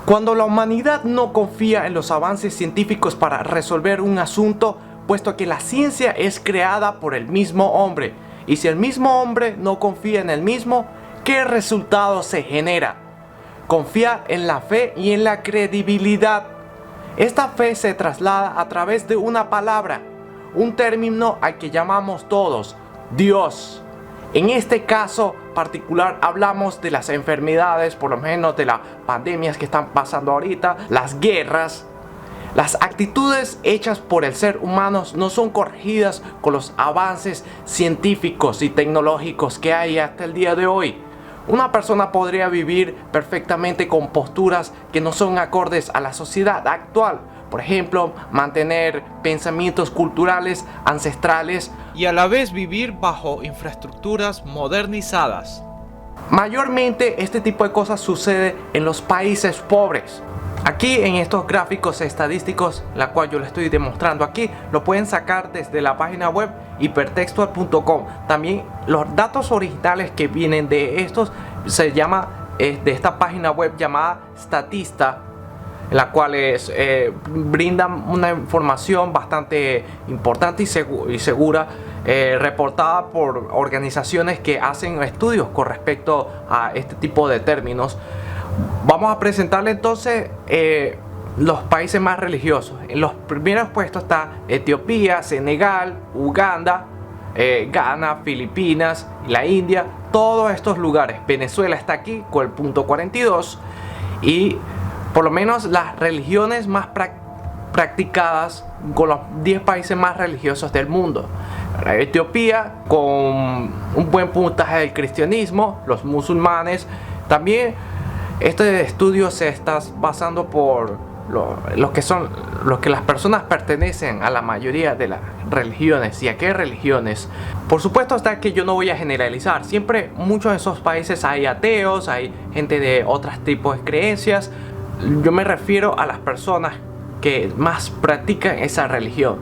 Cuando la humanidad no confía en los avances científicos para resolver un asunto, puesto que la ciencia es creada por el mismo hombre, y si el mismo hombre no confía en el mismo, ¿qué resultado se genera? Confía en la fe y en la credibilidad. Esta fe se traslada a través de una palabra, un término al que llamamos todos, Dios. En este caso particular hablamos de las enfermedades, por lo menos de las pandemias que están pasando ahorita, las guerras. Las actitudes hechas por el ser humano no son corregidas con los avances científicos y tecnológicos que hay hasta el día de hoy. Una persona podría vivir perfectamente con posturas que no son acordes a la sociedad actual. Por ejemplo, mantener pensamientos culturales ancestrales y a la vez vivir bajo infraestructuras modernizadas. Mayormente este tipo de cosas sucede en los países pobres. Aquí en estos gráficos estadísticos, la cual yo les estoy demostrando aquí, lo pueden sacar desde la página web hipertextual.com. También los datos originales que vienen de estos se llama de esta página web llamada Statista, en la cual brindan una información bastante importante y segura, reportada por organizaciones que hacen estudios con respecto a este tipo de términos. Vamos a presentarle entonces los países más religiosos. En los primeros puestos está Etiopía, Senegal, Uganda, Ghana, Filipinas, la India, todos estos lugares. Venezuela está aquí con el punto 42 y por lo menos las religiones más practicadas con los 10 países más religiosos del mundo. Etiopía con un buen puntaje del cristianismo, los musulmanes. También este estudio se está basando por los que las personas pertenecen a la mayoría de las religiones. ¿Y a qué religiones? Por supuesto está que yo no voy a generalizar. Siempre muchos de esos países hay ateos, hay gente de otros tipos de creencias. Yo me refiero a las personas que más practican esa religión.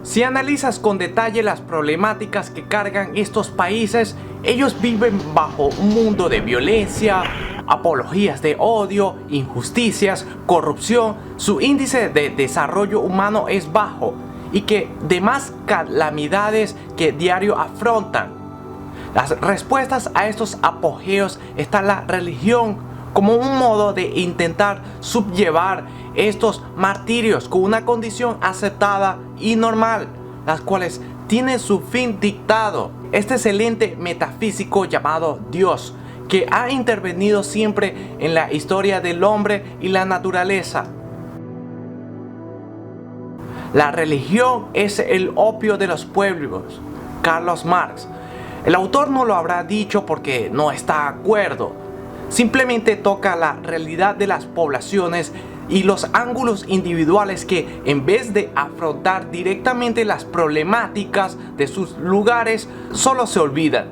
Si analizas con detalle las problemáticas que cargan estos países, ellos viven bajo un mundo de violencia, apologías de odio, injusticias, corrupción. Su índice de desarrollo humano es bajo y que demás calamidades que diario afrontan. Las respuestas a estos apogeos está la religión como un modo de intentar subllevar estos martirios con una condición aceptada y normal, las cuales tienen su fin dictado. Este es el ente metafísico llamado Dios, que ha intervenido siempre en la historia del hombre y la naturaleza. La religión es el opio de los pueblos. Carlos Marx. El autor no lo habrá dicho porque no está de acuerdo. Simplemente toca la realidad de las poblaciones y los ángulos individuales que, en vez de afrontar directamente las problemáticas de sus lugares, solo se olvidan.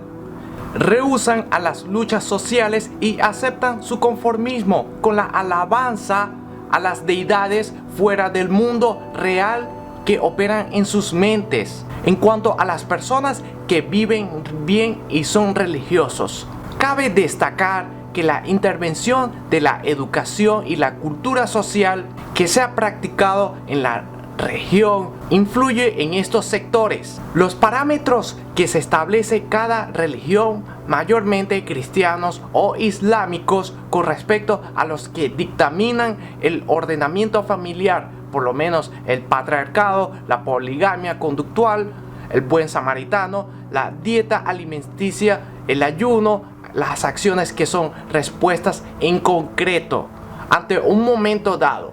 Rehúsan a las luchas sociales y aceptan su conformismo con la alabanza a las deidades fuera del mundo real que operan en sus mentes. En cuanto a las personas que viven bien y son religiosos, cabe destacar que la intervención de la educación y la cultura social que se ha practicado en la región influye en estos sectores. Los parámetros que se establece cada religión, mayormente cristianos o islámicos, con respecto a los que dictaminan el ordenamiento familiar, por lo menos el patriarcado, la poligamia conductual, el buen samaritano, la dieta alimenticia, el ayuno, las acciones que son respuestas en concreto ante un momento dado.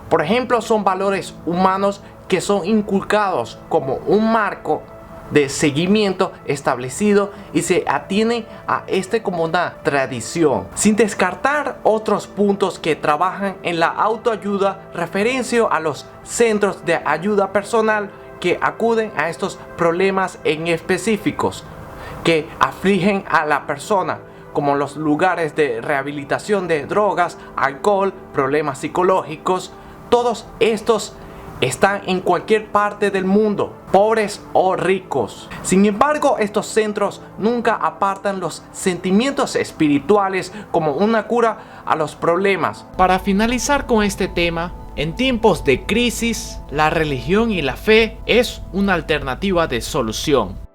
Por ejemplo, son valores humanos que son inculcados como un marco de seguimiento establecido y se atiene a este como una tradición, sin descartar otros puntos que trabajan en la autoayuda, referencio a los centros de ayuda personal que acuden a estos problemas en específicos que afligen a la persona, como los lugares de rehabilitación de drogas, alcohol, problemas psicológicos. Todos estos están en cualquier parte del mundo, pobres o ricos. Sin embargo, estos centros nunca apartan los sentimientos espirituales como una cura a los problemas. Para finalizar con este tema, en tiempos de crisis, la religión y la fe es una alternativa de solución.